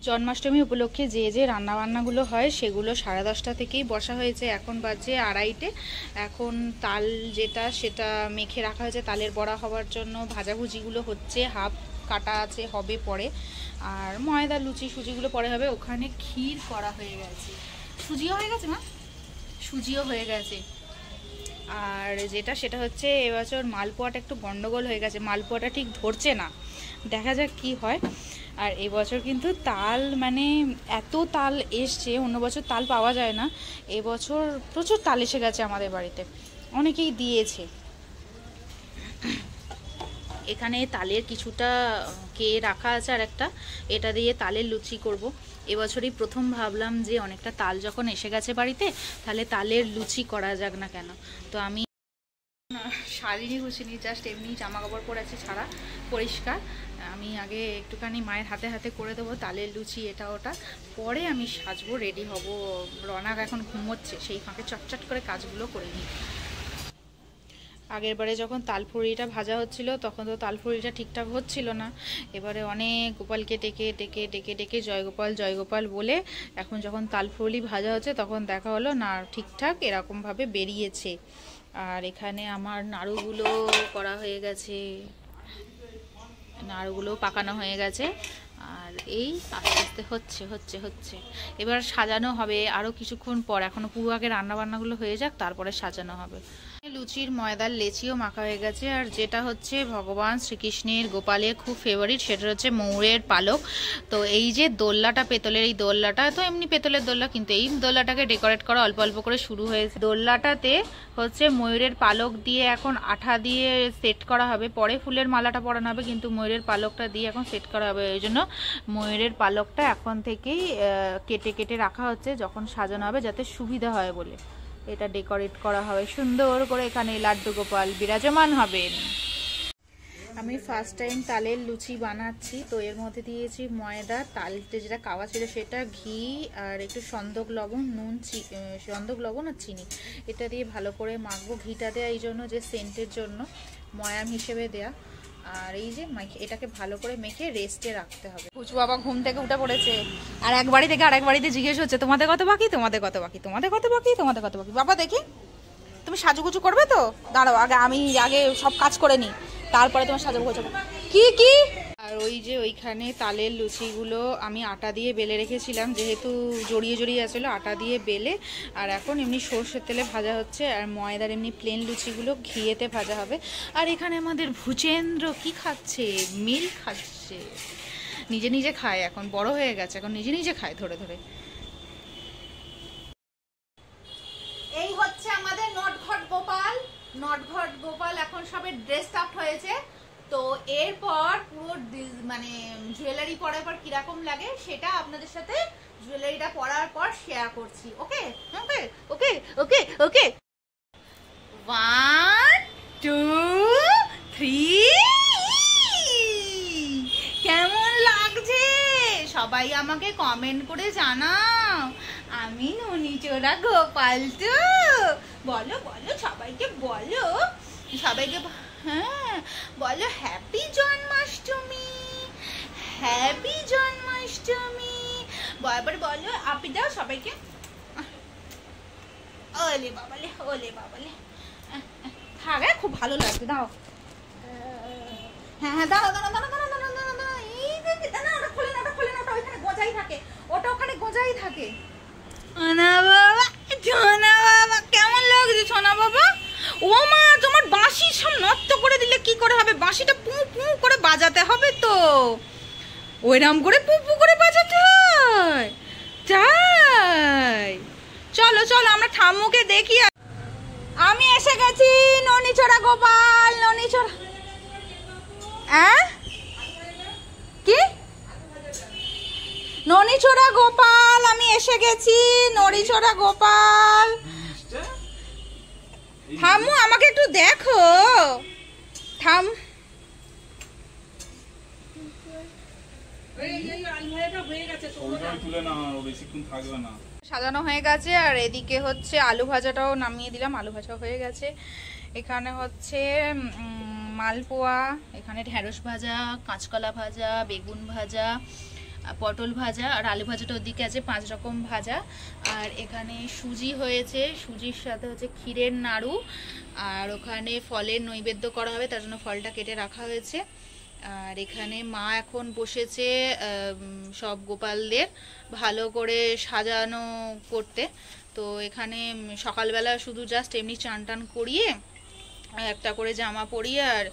জন্মাষ্টমী উপলক্ষে যে যে রান্নাবান্নাগুলো হয় সেগুলো 10:30 থেকেই বসা হয়েছে। এখন বাজে 2:30। এখন তাল যেটা সেটা মেখে রাখা হয়েছে তালের বড়া হওয়ার জন্য। ভাজাভুজিগুলো হচ্ছে, হাফ কাটা আছে, হবে পরে। আর ময়দা লুচি সুজিগুলো পরে হবে। ওখানে ক্ষীর করা হয়ে গেছে, সুজিও হয়ে গেছে না, সুজিও হয়ে গেছে। আর যেটা সেটা হচ্ছে এবছর মালপোয়াটা একটু গন্ডগোল হয়ে গেছে, মালপোয়াটা ঠিক ধরছে না, দেখা যাক কি হয়। আর এবছর কিন্তু তাল মানে এত তাল এসছে, অন্য বছর তাল পাওয়া যায় না, এবছর প্রচুর তাল এসে গেছে আমাদের বাড়িতে, অনেকেই দিয়েছে। এখানে তালের কিছুটা কে রাখা আছে, আর একটা এটা দিয়ে তালের লুচি করব। এবছরই প্রথম ভাবলাম যে অনেকটা তাল যখন এসে গেছে বাড়িতে, তাহলে তালের লুচি করা যাক না কেন। তো আমি শাড়ি গুছিনি, জাস্ট এমনি জামা কাপড় পরে আছে ছাড়া, পরিষ্কার। আমি আগে একটুখানি মায়ের হাতে হাতে করে দেবো তালের লুচি এটা ওটা, পরে আমি সাজবো, রেডি হব। রনাক এখন ঘুমোচ্ছে, সেই ফাঁকে চটচট করে কাজগুলো করে নিই। আগের বারে যখন তালফুড়িটা ভাজা হচ্ছিল তখন তো তালফুড়িটা ঠিকঠাক হচ্ছিল না। এবারে অনেক গোপালকে ডেকে ডেকে ডেকে ডেকে জয়গোপাল জয়গোপাল বলে এখন যখন তালফুড়ি ভাজা হচ্ছে তখন দেখা হলো না ঠিকঠাক এরকমভাবে বেরিয়েছে। আর এখানে আমার নাড়ুগুলো করা হয়ে গেছে, নাড়ুগুলো পাকানো হয়ে গেছে। আর এই আস্তে আস্তে হচ্ছে হচ্ছে হচ্ছে এবার সাজানো হবে আরও কিছুক্ষণ পর। এখনও পুরো আগে রান্নাবান্নাগুলো হয়ে যাক, তারপরে সাজানো হবে। লুচির ময়দার লেচিও মাখা হয়ে গেছে। আর যেটা হচ্ছে ভগবান শ্রীকৃষ্ণের গোপালের খুব ফেভারিট, সেটা হচ্ছে ময়ূরের পালক। তো এই যে দোল্লাটা, পেতলের এই দোল্লাটা, তো এমনি পেতলের দোল্লা, কিন্তু এই দোল্লাটাকে ডেকোরেট করা অল্প অল্প করে শুরু হয়েছে। দোল্লাটাতে হচ্ছে ময়ূরের পালক দিয়ে এখন আঠা দিয়ে সেট করা হবে, পরে ফুলের মালাটা পরানো হবে, কিন্তু ময়ূরের পালকটা দিয়ে এখন সেট করা হবে। ওই জন্য ময়ূরের পালকটা এখন থেকেই কেটে কেটে রাখা হচ্ছে, যখন সাজানো হবে যাতে সুবিধা হয় বলে এটা ডেকোরেট করা হবে সুন্দর করে। এখানে লাড্ডু গোপাল বিরাজমান হবেন। আমি ফার্স্ট টাইম তালের লুচি বানাচ্ছি, তো এর মধ্যে দিয়েছি ময়দা, তালতে যেটা কাওয়া ছিল সেটা, ঘি আর একটু সন্দক লবণ, নুন, সন্দক লবণ আর চিনি, এটা দিয়ে ভালো করে মাখবো। ঘিটা দেওয়া এই জন্য যে সেন্টের জন্য, ময়াম হিসেবে দেয়া। আর এই যে এটাকে ভালো করে মেখে রেস্টে রাখতে হবে। পুচু বাবা ঘুম থেকে উঠে পড়েছে, আর এক বাড়ি থেকে আরেক বাড়িতে জিজ্ঞেস হচ্ছে তোমাদের কত বাকি, তোমাদের কত বাকি, তোমাদের কত বাকি, তোমাদের কত বাকি। বাবা দেখি তুমি সাজুগুজু করবে তো, দাঁড়াও আগে আমি আগে সব কাজ করে নিই, তারপরে তোমার সাজুগুজু কি কি। আর ওই যে ওইখানে তালের লুচিগুলো আমি আটা দিয়ে বেলে রেখেছিলাম, যেহেতু জড়িয়ে জড়িয়ে আসছিলো, আটা দিয়ে বেলে আর এখন এমনি সর্ষের তেলে ভাজা হচ্ছে। আর ময়দার এমনি প্লেন লুচিগুলো ঘিয়েতে ভাজা হবে। আর এখানে আমাদের ভূচেন্দ্র কি খাচ্ছে, মিল খাচ্ছে, নিজে নিজে খায়, এখন বড় হয়ে গেছে, এখন নিজে নিজে খায় ধরে ধরে। এই হচ্ছে আমাদের নটঘট গোপাল। নটঘট গোপাল এখন সবে ড্রেস আপ হয়েছে, তো এরপর পুরো মানে জুয়েলারি পরার পর কিরকম লাগে সেটা আপনাদের সাথে জুয়েলারিটা পরার পর শেয়ার করছি। ওকে ওকে ওকে ওকে ওকে 1 2 3। কেমন লাগছে সবাই আমাকে কমেন্ট করে জানাও। আমি ননিচোরা গোপাল তো, বলো বলো সবাইকে, বলো সবাইকে, হ্যাঁ বলো হ্যাপি জন্মাষ্টমী, হ্যাপি জন্মাষ্টমী। বরাবর বলো, আপি দাও সবাইকে। ওলে বাবালে, ওলে বাবালে, থাক খুব ভালো লাগছে, দাও। হ্যাঁ হ্যাঁ দাঁড়াও দাঁড়াও দাঁড়াও দাঁড়াও দাঁড়াও দাঁড়াও দাঁড়াও, এই না ওটা খোলে না, ওটা খোলে না, ওটা ওইখানে গোজাই থাকে, ওটা ওখানে গোজাই থাকে। সোনা বাবা, সোনা বাবা কেমন লাগছে সোনা বাবা? ও মা, তোমার বাঁশি সব নষ্ট করে দিলে কি করে হবে? বাঁশিটা পু পু করে বাজাতে হবে তো, ওইরকম করে পু পু করে বাজাতে হয়। তাই চলো চলো আমরা ঠাম্মুকে দেখি। আমি এসে গেছি, ননিচোরা গোপাল, ননিচোরা। কি ননিচোরা গোপাল, আমি এসে গেছি, ননিচোরা গোপাল। থামু আমাকে একটু দেখো, থাম। সাজানো হয়ে গেছে। আর এদিকে হচ্ছে আলু ভাজাটাও নামিয়ে দিলাম, আলু ভাজা হয়ে গেছে। এখানে হচ্ছে মালপোয়া, এখানে ঢেঁড়স ভাজা, কাঁচকলা ভাজা, বেগুন ভাজা, পটল ভাজা, আর আলু ভাজাটা ওদিকে আছে, 5 রকম ভাজা। আর এখানে সুজি হয়েছে, সুজির সাথে হচ্ছে ক্ষীরের নাড়ু, আর ওখানে ফলের নৈবেদ্য করা হবে, তার জন্য ফলটা কেটে রাখা হয়েছে। আর এখানে মা এখন বসেছে সব গোপালদের ভালো করে সাজানো করতে। তো এখানে সকালবেলা শুধু জাস্ট এমনি চান টান করিয়ে একটা করে জামা পরিয়ে আর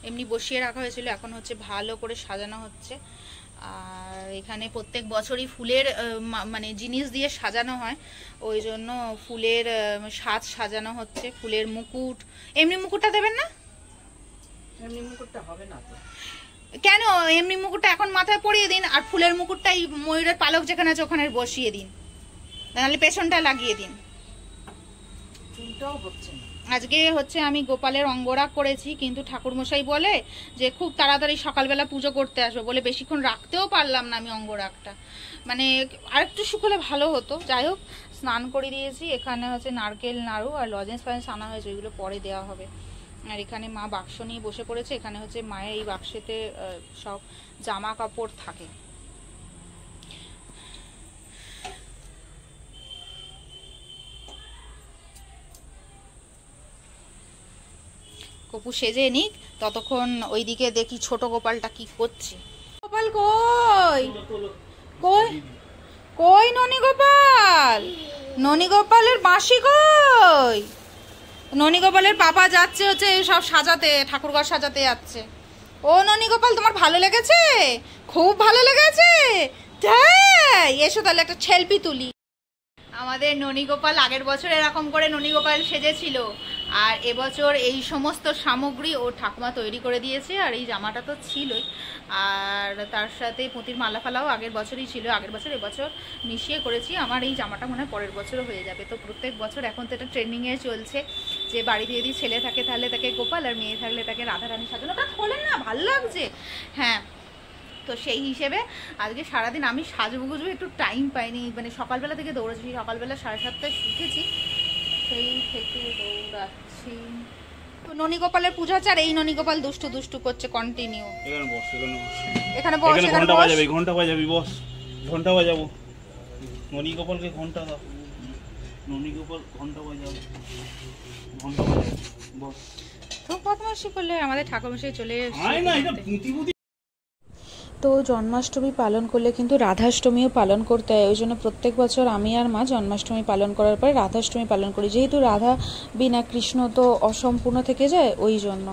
এমনি বসিয়ে রাখা হয়েছিল, এখন হচ্ছে ভালো করে সাজানো হচ্ছে। আর এখানে প্রত্যেক বছরই ফুলের মানে জিনিস দিয়ে সাজানো হয়, ওই জন্য ফুলের সাজ সাজানো হচ্ছে, ফুলের মুকুট। এমনি মুকুটটা দেবেন না? এমনি মুকুটটা হবে না তো। কেন? এমনি মুকুটটা এখন মাথায় পরিয়ে দিন, আর ফুলের মুকুটটাই ময়ূরের পালক যেখানে আছে ওখানে বসিয়ে দিন, নাহলে পেছনটা লাগিয়ে দিন। চুলটাও হচ্ছে না। আজকে হচ্ছে আমি গোপালের অঙ্গরাগ করেছি, কিন্তু ঠাকুরমশাই বলে যে খুব তাড়াতাড়ি সকালবেলা পুজো করতে আসবে, বলে বেশিক্ষণ রাখতেও পারলাম না আমি অঙ্গরাগটা, মানে আরেকটু শুকলে ভালো হতো। যাই হোক, স্নান করে দিয়েছি। এখানে হচ্ছে নারকেল নাড়ু আর লজেন্স ফজেন্স আনা হয়েছে, ওইগুলো পরে দেওয়া হবে। আর এখানে মা বাক্স নিয়ে বসে পড়েছে। এখানে হচ্ছে মায়ের এই বাক্সেতে সব জামা কাপড় থাকে। কপু সেজে নিক, ততক্ষণ ওইদিকে দেখি ছোট গোপালটা কি করছে। গোপাল কই কই কই? ননি গোপাল, ননি গোপালের বাঁশি কই? ননি গোপালের পাপা যাচ্ছে হচ্ছে সব সাজাতে, ঠাকুরঘর সাজাতে যাচ্ছে। ও ননি গোপাল, তোমার ভালো লেগেছে? খুব ভালো লেগেছে? তাই এসো তাহলে একটা সেলফি তুলি। আমাদের ননি গোপাল আগের বছর এরকম করে ননি গোপাল সেজেছিল, আর এবছর এই সমস্ত সামগ্রী ও ঠাকুমা তৈরি করে দিয়েছে। আর এই জামাটা তো ছিলই, আর তার সাথে পুঁতির মালা ফালাও আগের বছরই ছিল, আগের বছর এবছর মিশিয়ে করেছি। আমার এই জামাটা মনে হয় পরের বছরও হয়ে যাবে। তো প্রত্যেক বছর এখন তো এটা ট্রেন্ডিংয়ে চলছে যে বাড়িতে যদি ছেলে থাকে তাহলে তাকে গোপাল, আর মেয়ে থাকলে তাকে রাধারানী সাজানো। ওটা খোলেন না, ভালো লাগছে। হ্যাঁ, তো সেই হিসেবে আজকে সারাদিন আমি সাজুগুজু একটু টাইম পাইনি, মানে সকালবেলা থেকে দৌড়াচ্ছি, সকালবেলা 7:30টায় উঠেছি, সেই থেকে দৌড়াচ্ছি। তো ননি গোপালের পূজা হচ্ছে, আর এই ননি গোপাল দুষ্টু দুষ্টু করছে কন্টিনিউ। এখানে বস, এখানে ঘন্টা বাজাবি, ঘন্টা বাজাবি, বস ঘন্টা বাজাবো। ননি গোপালকে ঘন্টা দাও, ননি গোপাল ঘন্টা বাজাবো, ঘন্টা বাজাবো, বস। তো বদমাশি করলে আমাদের ঠাকুরমশাই চলে হয় না, এটা পুঁতি পুঁতি। তো জন্মাষ্টমী পালন করলে কিন্তু রাধাষ্টমীও পালন করতে হয়, ওই জন্য প্রত্যেক বছর আমি আর মা জন্মাষ্টমী পালন করার পরে রাধাষ্টমী পালন করি, যেহেতু রাধা বিনা কৃষ্ণ তো অসম্পূর্ণ থেকে যায় ওই জন্য।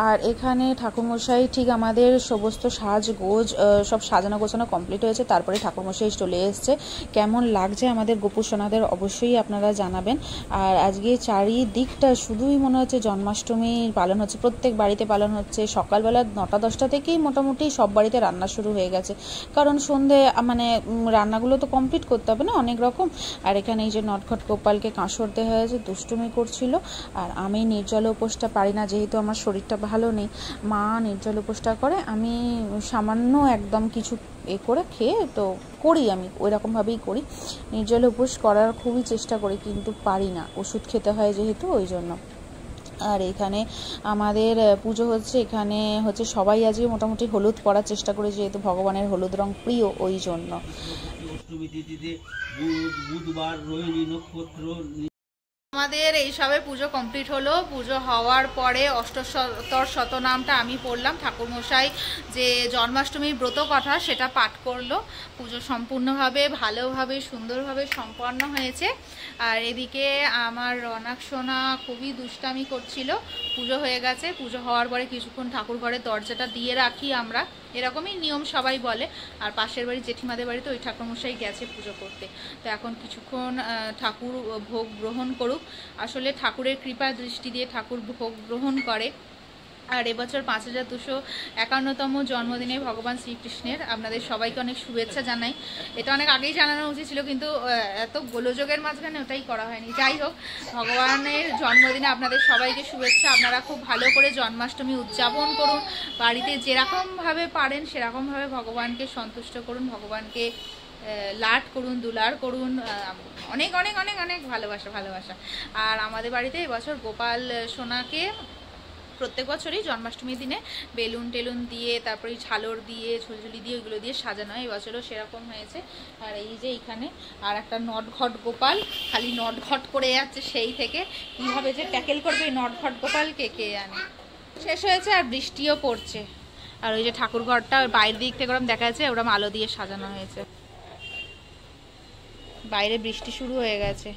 আর এখানে ঠাকুরমশাই ঠিক আমাদের সমস্ত সাজগোজ সব সাজানো গোছানো কমপ্লিট হয়েছে, তারপরে ঠাকুরমশাই চলে এসছে। কেমন লাগছে আমাদের গোপুসোনাদের অবশ্যই আপনারা জানাবেন। আর আজকে চারিদিকটা শুধুই মনে হচ্ছে জন্মাষ্টমী পালন হচ্ছে, প্রত্যেক বাড়িতে পালন হচ্ছে। সকালবেলা 9টা-10টা থেকেই মোটামুটি সব বাড়িতে রান্না শুরু হয়ে গেছে, কারণ সন্ধে মানে রান্নাগুলো তো কমপ্লিট করতে হবে না অনেক রকম। আর এখানে এই যে নটখট গোপালকে কাঁসর দেওয়া হয়েছে, দুষ্টুমি করছিল। আর আমি নির্জল উপোসটা পারি না, যেহেতু আমার শরীরটা ভালো নেই। মা নির্জল উপোসটা করে, আমি সামান্য একদম কিছু করে খেয়ে তো করি, আমি ওই রকমভাবেই করি। নির্জল উপোস করার খুবই চেষ্টা করি, কিন্তু পারি না, ওষুধ খেতে হয় যেহেতু, ওই জন্য। আর এখানে আমাদের পুজো হচ্ছে, এখানে হচ্ছে সবাই আজকে মোটামুটি হলুদ পরার চেষ্টা করে, যেহেতু ভগবানের হলুদ রং প্রিয়, ওই জন্য। অষ্টমী তিথিতে বুধবার রোহিণী নক্ষত্র। আমাদের এইসবে পুজো কমপ্লিট হলো। পুজো হওয়ার পরে অষ্টসত্তর শতনামটা আমি পড়লাম, ঠাকুরমশাই যে জন্মাষ্টমীর ব্রত কথা সেটা পাঠ করলো। পুজো সম্পূর্ণভাবে ভালোভাবে সুন্দরভাবে সম্পন্ন হয়েছে। আর এদিকে আমার রনাক সোনা খুবই দুষ্টামি করছিল। পুজো হয়ে গেছে, পুজো হওয়ার পরে কিছুক্ষণ ঠাকুর ঘরের দরজাটা দিয়ে রাখি আমরা, এরকমই নিয়ম সবাই বলে। আর পাশের বাড়ি জেঠিমাদের বাড়িতে ওই ঠাকুরমশাই গেছে পুজো করতে। তো এখন কিছুক্ষণ ঠাকুর ভোগ গ্রহণ করুক। আসলে ঠাকুরের কৃপা দৃষ্টি দিয়ে ঠাকুর ভোগ গ্রহণ করে। আর এবছর 5251তম জন্মদিনে ভগবান শ্রীকৃষ্ণের আপনাদের সবাইকে অনেক শুভেচ্ছা জানাই। এটা অনেক আগেই জানানো উচিত ছিল, কিন্তু এত গোলযোগের মাঝখানে ওটাই করা হয়নি। যাই হোক, ভগবানের জন্মদিনে আপনাদের সবাইকে শুভেচ্ছা। আপনারা খুব ভালো করে জন্মাষ্টমী উদযাপন করুন, বাড়িতে যেরকমভাবে পারেন সেরকমভাবে ভগবানকে সন্তুষ্ট করুন, ভগবানকে লাড করুন, দুলার করুন, অনেক অনেক অনেক অনেক ভালোবাসা ভালোবাসা। আর আমাদের বাড়িতে এবছর গোপাল সোনাকে প্রত্যেক বছরই জন্মাষ্টমীর দিনে বেলুন টেলুন দিয়ে তারপরে ঝালর দিয়ে ঝুলঝুলি দিয়ে ওইগুলো দিয়ে সাজানো হয়। এবছরও সেরকম হয়েছে। আর এই যে এইখানে আর একটা নটঘট গোপাল খালি নটঘট করে যাচ্ছে সেই থেকে, কীভাবে যে ট্যাকেল করবে এই নটঘট গোপালকে কে জানে। শেষ হয়েছে আর বৃষ্টিও পড়ছে। আর ওই যে ঠাকুর ঘরটা বাইরের দিক থেকে ওরকম দেখা যাচ্ছে, ওরকম আলো দিয়ে সাজানো হয়েছে। বাইরে বৃষ্টি শুরু হয়ে গেছে।